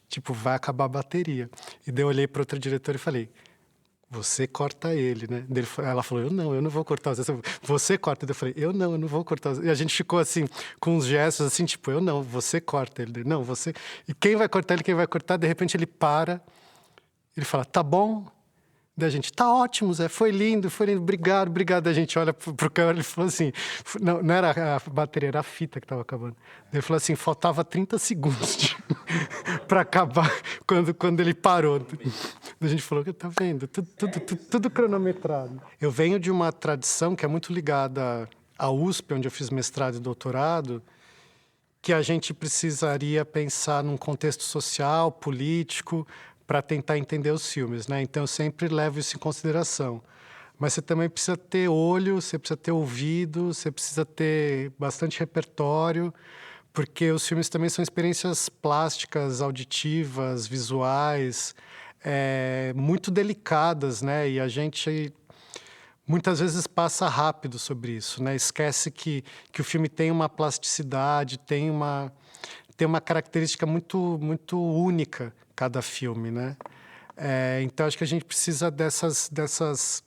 Tipo, vai acabar a bateria. E daí eu olhei para outra diretora e falei, você corta ele, né? Ela falou, eu não vou cortar. Você corta. Eu falei, eu não vou cortar. E a gente ficou assim, com uns gestos assim, tipo, eu não, você corta ele. Não, você... E quem vai cortar ele, quem vai cortar, de repente ele para, ele fala, tá bom? Daí a gente, tá ótimo, Zé, foi lindo, obrigado. Daí a gente olha pro cara, ele falou assim, não era a bateria, era a fita que tava acabando. Daí ele falou assim, faltava 30 segundos pra acabar quando ele parou. Daí a gente falou, tá vendo, tudo cronometrado. Eu venho de uma tradição que é muito ligada à USP, onde eu fiz mestrado e doutorado, que a gente precisaria pensar num contexto social, político, para tentar entender os filmes, né? Então, eu sempre levo isso em consideração. Mas você também precisa ter olho, você precisa ter ouvido, você precisa ter bastante repertório, porque os filmes também são experiências plásticas, auditivas, visuais, muito delicadas, né? E a gente muitas vezes passa rápido sobre isso, né? Esquece que o filme tem uma plasticidade, tem uma característica muito, muito única, cada filme, né? Então, acho que a gente precisa dessas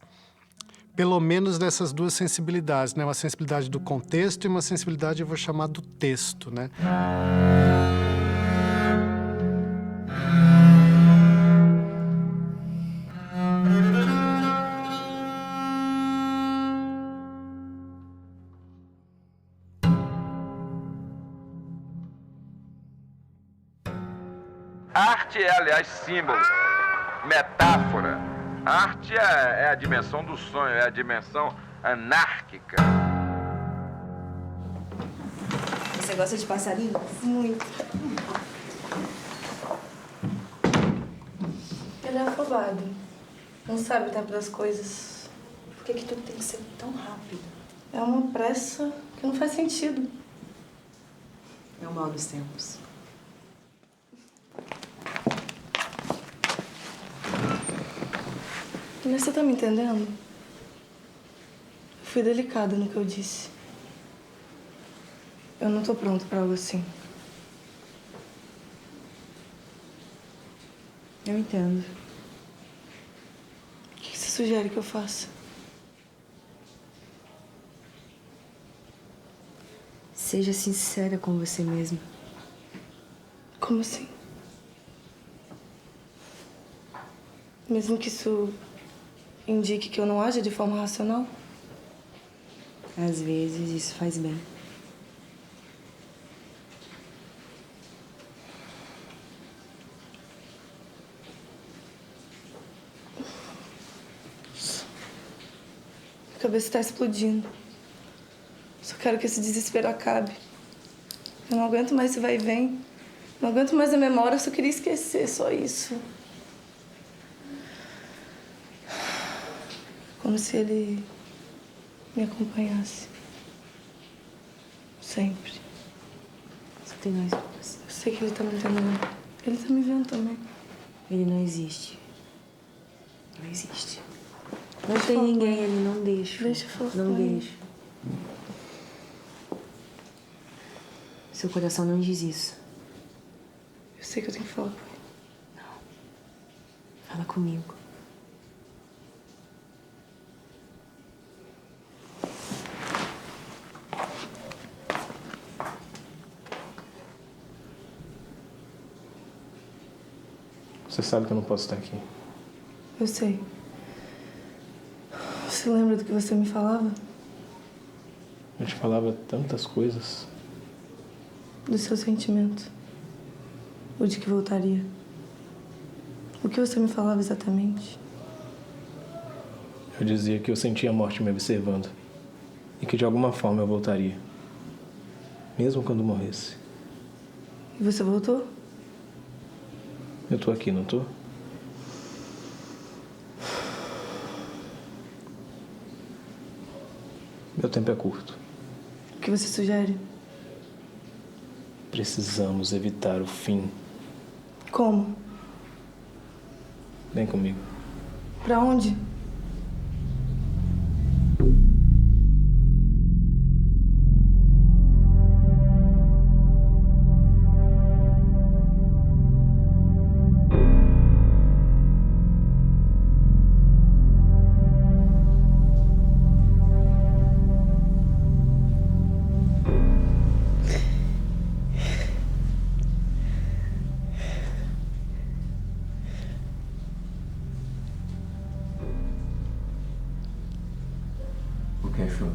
pelo menos dessas duas sensibilidades, né? Uma sensibilidade do contexto e uma sensibilidade, eu vou chamar, do texto, né? Arte é, aliás, símbolo, metáfora. Arte é a dimensão do sonho, é a dimensão anárquica. Você gosta de passarinho? Muito. Ele é afobado. Não sabe o tempo das coisas. Por que tudo tem que ser tão rápido? É uma pressa que não faz sentido. É o mal dos tempos. Mas você tá me entendendo? Eu fui delicada no que eu disse. Eu não tô pronto pra algo assim. Eu entendo. O que você sugere que eu faça? Seja sincera com você mesma. Como assim? Mesmo que isso indique que eu não aja de forma racional? Às vezes isso faz bem. Minha cabeça está explodindo. Só quero que esse desespero acabe. Eu não aguento mais esse vai e vem. Não aguento mais a memória, eu só queria esquecer, só isso. Como se ele me acompanhasse. Sempre. Só tem nós duas. Eu sei que ele tá me vendo. Ele tá me vendo também. Ele não existe. Não existe. Não tem ninguém ali, não deixa. Deixa eu falar. Não deixa. Seu coração não diz isso. Eu sei que eu tenho que falar com ele. Não. Fala comigo. Você sabe que eu não posso estar aqui. Eu sei. Você lembra do que você me falava? Eu te falava tantas coisas. Do seu sentimento. O de que voltaria. O que você me falava exatamente? Eu dizia que eu sentia a morte me observando. E que de alguma forma eu voltaria. Mesmo quando morresse. E você voltou? Eu tô aqui, não tô? Meu tempo é curto. O que você sugere? Precisamos evitar o fim. Como? Vem comigo. Pra onde? O que achou?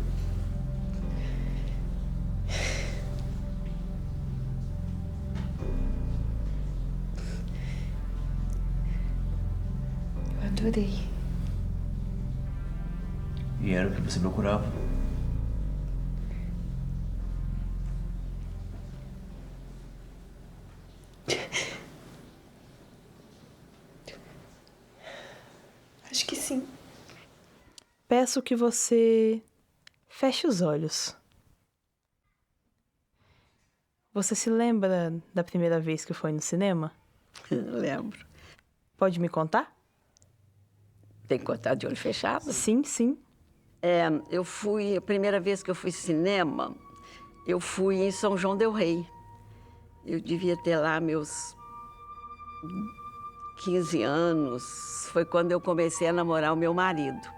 Eu adorei. E era o que você procurava? Acho que sim. Peço que você feche os olhos. Você se lembra da primeira vez que foi no cinema? Lembro. Pode me contar? Tem que contar de olho fechado? Sim, sim. A primeira vez que eu fui ao cinema, eu fui em São João del Rei. Eu devia ter lá meus 15 anos. Foi quando eu comecei a namorar o meu marido.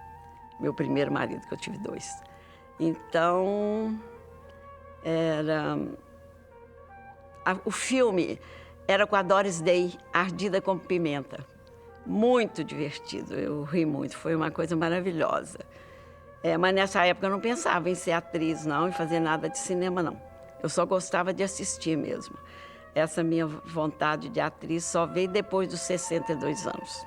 Meu primeiro marido, que eu tive 2. Então, o filme era com a Doris Day, Ardida como Pimenta. Muito divertido, eu ri muito, foi uma coisa maravilhosa. Mas nessa época eu não pensava em ser atriz, não, em fazer nada de cinema, não. Eu só gostava de assistir mesmo. Essa minha vontade de atriz só veio depois dos 62 anos.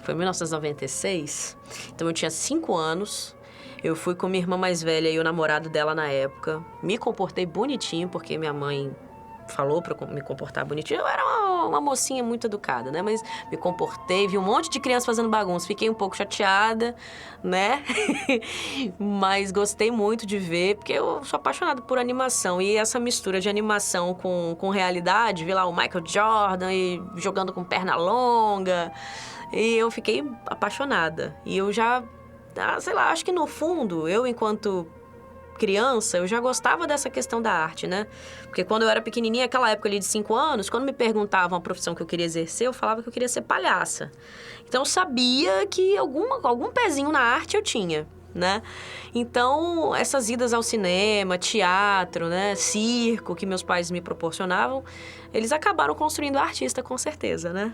Foi em 1996, então eu tinha 5 anos. Eu fui com minha irmã mais velha e o namorado dela na época. Me comportei bonitinho, porque minha mãe falou pra eu me comportar bonitinho. Eu era uma mocinha muito educada, né? Mas me comportei, vi um monte de criança fazendo bagunça. Fiquei um pouco chateada, né? Mas gostei muito de ver, porque eu sou apaixonada por animação. E essa mistura de animação com realidade, vi lá o Michael Jordan e jogando com perna longa. E eu fiquei apaixonada. E eu já, sei lá, acho que no fundo, eu enquanto criança, eu já gostava dessa questão da arte, né? Porque quando eu era pequenininha, aquela época ali de 5 anos, quando me perguntavam a profissão que eu queria exercer, eu falava que eu queria ser palhaça. Então eu sabia que algum pezinho na arte eu tinha. né? Então, essas idas ao cinema, teatro, né, circo, que meus pais me proporcionavam, eles acabaram construindo a artista, com certeza, né?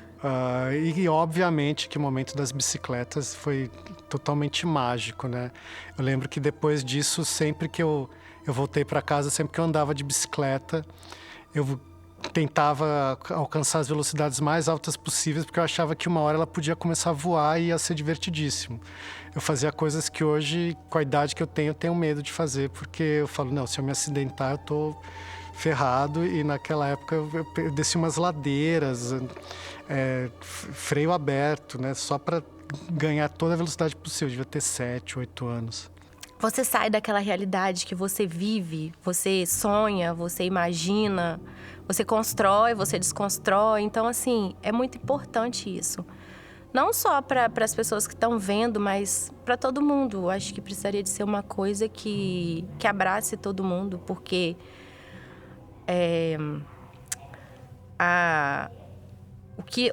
E obviamente que o momento das bicicletas foi totalmente mágico, né? Eu lembro que depois disso, sempre que eu voltei para casa, sempre que eu andava de bicicleta, eu tentava alcançar as velocidades mais altas possíveis, porque eu achava que uma hora ela podia começar a voar e ia ser divertidíssimo. Eu fazia coisas que hoje, com a idade que eu tenho medo de fazer, porque eu falo, não, se eu me acidentar, eu tô ferrado. E naquela época eu desci umas ladeiras, freio aberto, né, só para ganhar toda a velocidade possível. Eu devia ter 7, 8 anos. Você sai daquela realidade que você vive, você sonha, você imagina, você constrói, você desconstrói. Então, assim, é muito importante isso. Não só para as pessoas que estão vendo, mas para todo mundo. Eu acho que precisaria de ser uma coisa que abrace todo mundo, porque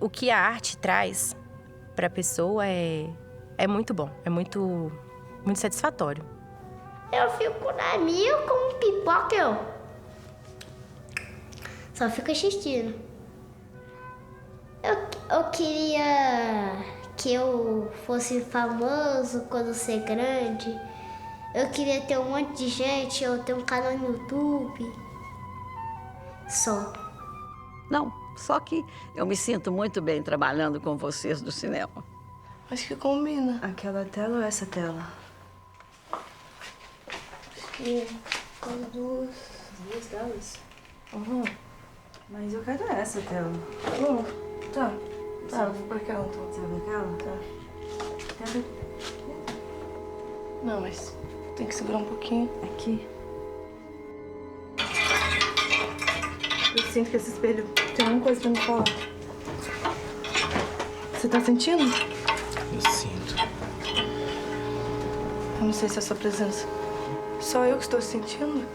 o que a arte traz para a pessoa é muito bom, é muito satisfatório. Eu fico na minha com pipoca, eu só fico assistindo. Eu queria que eu fosse famoso quando ser grande. Eu queria ter um monte de gente, eu ter um canal no YouTube. Só. Não, só que eu me sinto muito bem trabalhando com vocês do cinema. Acho que combina. Aquela tela ou essa tela? Acho que as duas. As duas telas? Uhum. Mas eu quero essa tela. Tá. Tá, vou pra aquela então. Você vai pra aquela? Tá. Não, mas tem que segurar um pouquinho. Aqui. Eu sinto que esse espelho tem alguma coisa pra me falar. Você tá sentindo? Eu sinto. Eu não sei se é a sua presença. Só eu que estou sentindo?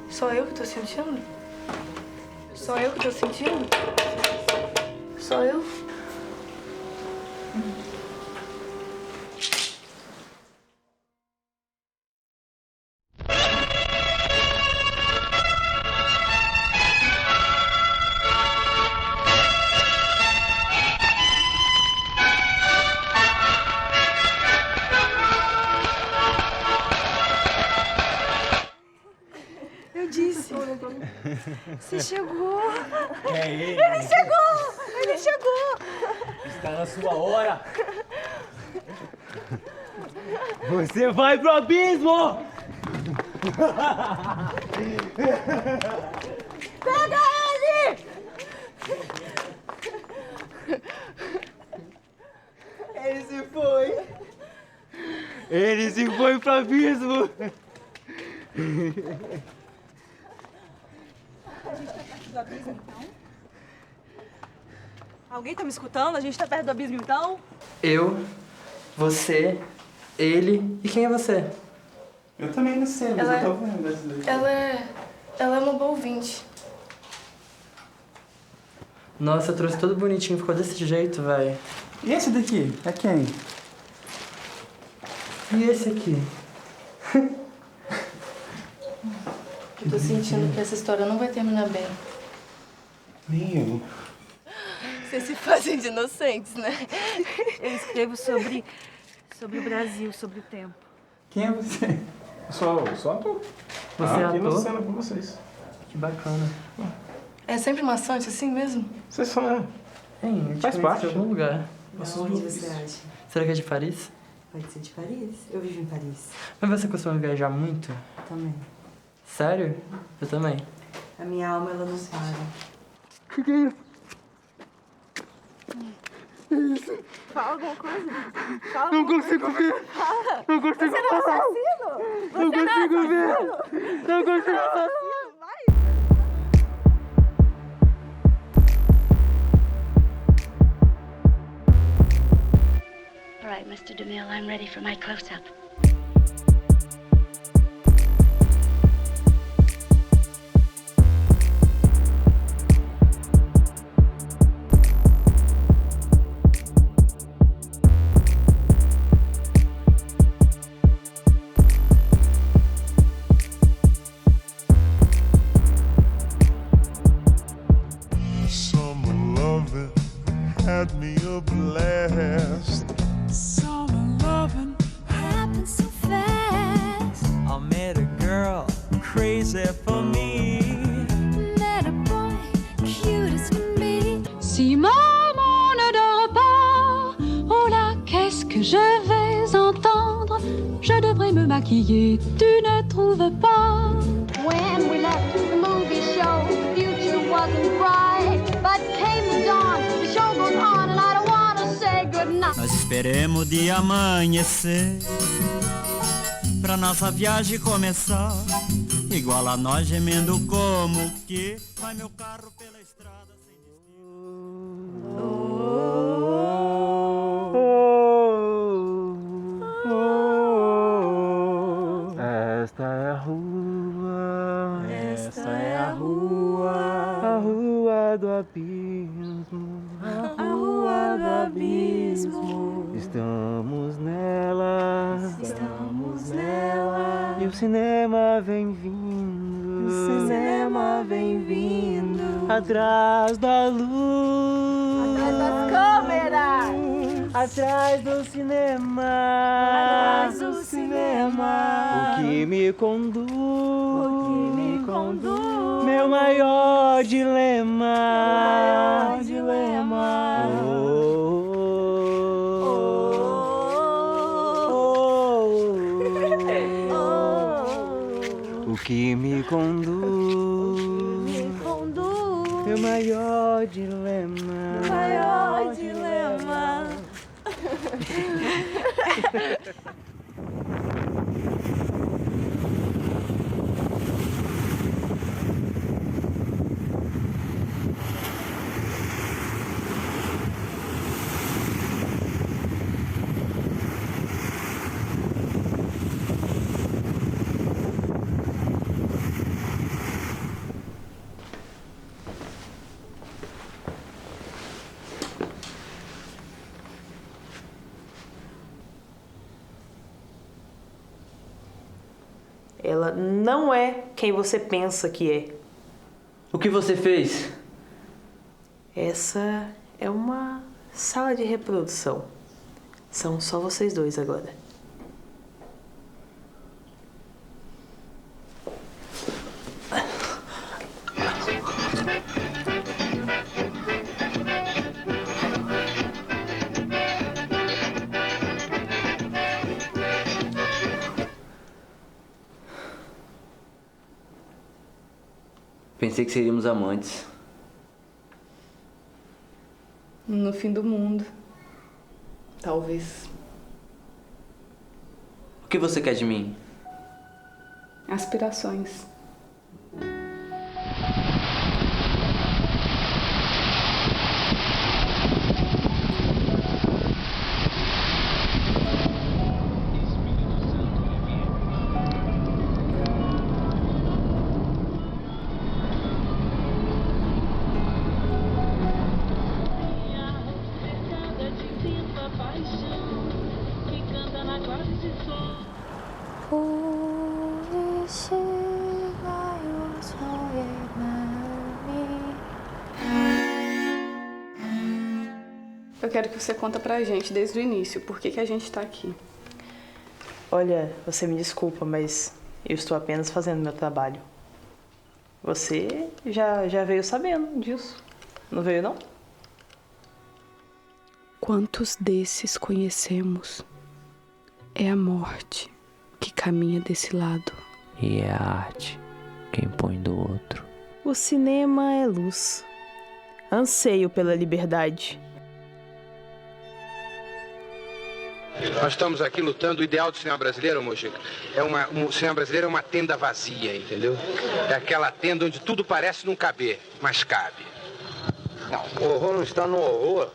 Só eu que estou sentindo? Só eu que estou sentindo? Só eu? Eu disse. Você chegou. É ele. Ele chegou. Ele chegou. Está na sua hora. Você vai pro abismo! Pega ele! Ele se foi. Ele se foi pro abismo. A gente tá perto do abismo, então? Alguém tá me escutando? A gente tá perto do abismo, então? Eu, você, ele e quem é você? Eu também não sei, mas eu tô vendo essa daqui. Ela é uma boa ouvinte. Nossa, eu trouxe tudo bonitinho, ficou desse jeito, velho. E esse daqui? É quem? E esse aqui? Eu tô sentindo que essa história não vai terminar bem. Nem eu. Vocês se fazem de inocentes, né? Eu escrevo sobre o Brasil, sobre o tempo. Quem é você? Eu sou ator. Você é aqui ator? na cena com vocês. Que bacana. É sempre maçante assim mesmo? Vocês são, Hein, faz parte de algum lugar. De onde você acha? Será que é de Paris? Pode ser de Paris. Eu vivo em Paris. Mas você costuma viajar muito? Também. Sério? Eu também. A minha alma, ela não para. Que é isso? Fala alguma coisa. Fala Não consigo ver. Fala. Não consigo Você não é falar. assassino. Não Você consigo não é ver. assassino. Não consigo Você é falar. assassino. Vai. All right, Mr. DeMille, I'm ready for my close-up. had me a blast. Summer loving happens so fast. I met a girl crazy for me. Met a boy cute as can be. Si maman ne dort pas, oh là, qu'est-ce que je vais entendre? Je devrais me maquiller, tu ne trouves pas? When we left the movie show, the future wasn't bright, but came the dawn, the show goes on, and I don't want to say goodnight. Nós esperemos o dia amanhecer pra nossa viagem começar. Igual a nós gemendo como que vai meu carro pela estrada sem Esta é a rua, esta é a rua do abismo, a rua do abismo. Estamos nela, e o cinema vem vindo, o cinema vem vindo, atrás da luz, atrás das câmeras, atrás do cinema, atrás do cinema, o que me conduz, meu maior dilema, o que me conduz, meu maior dilema, Ela não é quem você pensa que é. O que você fez? Essa é uma sala de reprodução. São só vocês dois agora. Pensei que seríamos amantes. No fim do mundo. Talvez. O que você quer de mim? Aspirações. Eu quero que você conta pra gente desde o início por que a gente tá aqui. Olha, você me desculpa, mas eu estou apenas fazendo meu trabalho. Você já veio sabendo disso, não veio não? Quantos desses conhecemos? É a morte que caminha desse lado. E é a arte quem põe do outro. O cinema é luz. Anseio pela liberdade. Nós estamos aqui lutando o ideal do cinema brasileiro, Mojica. O cinema brasileiro é uma tenda vazia, entendeu? É aquela tenda onde tudo parece não caber, mas cabe. Não, o horror não está no horror.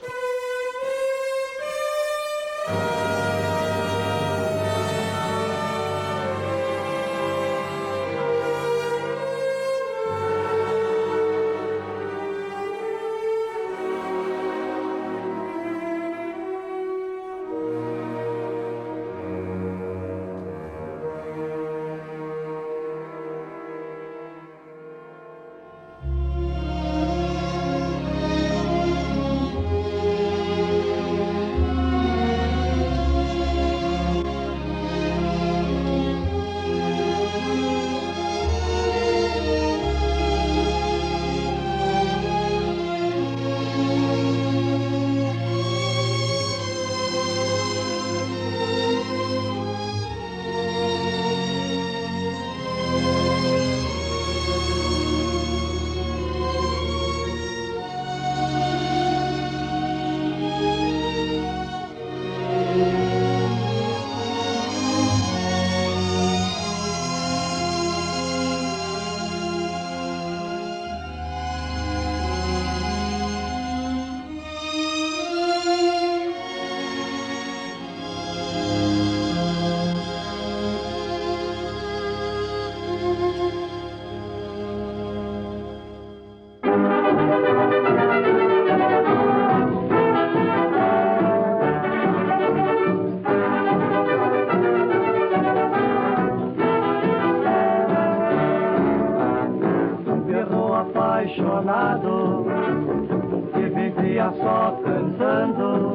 vivia só cantando.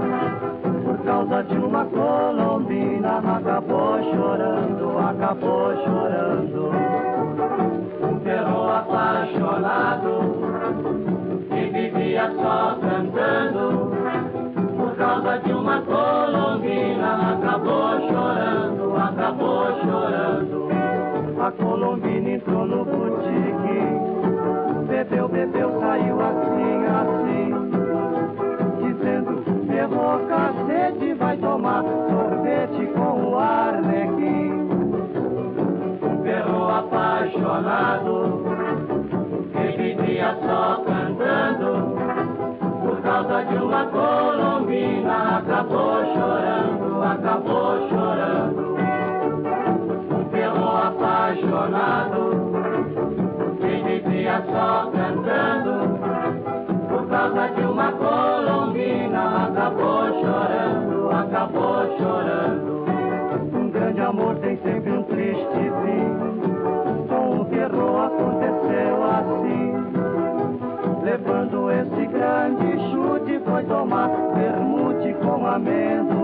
Por causa de uma colombina, acabou chorando, acabou chorando. Um perro apaixonado que vivia só cantando. Por causa de uma colombina, acabou chorando, acabou chorando. A colombina entrou no boutique, bebeu, bebeu, saiu assim, assim, dizendo: ferrou, cacete, vai tomar sorvete com o Arlequim. Um perro apaixonado que vivia só cantando. Por causa de uma colombina, acabou chorando, acabou chorando. Um perro apaixonado que vivia só cantando. Por causa de uma colombina, acabou chorando, acabou chorando. Um grande amor tem sempre um triste fim. Com o perro aconteceu assim. Levando esse grande chute, foi tomar vermute com amêndoa.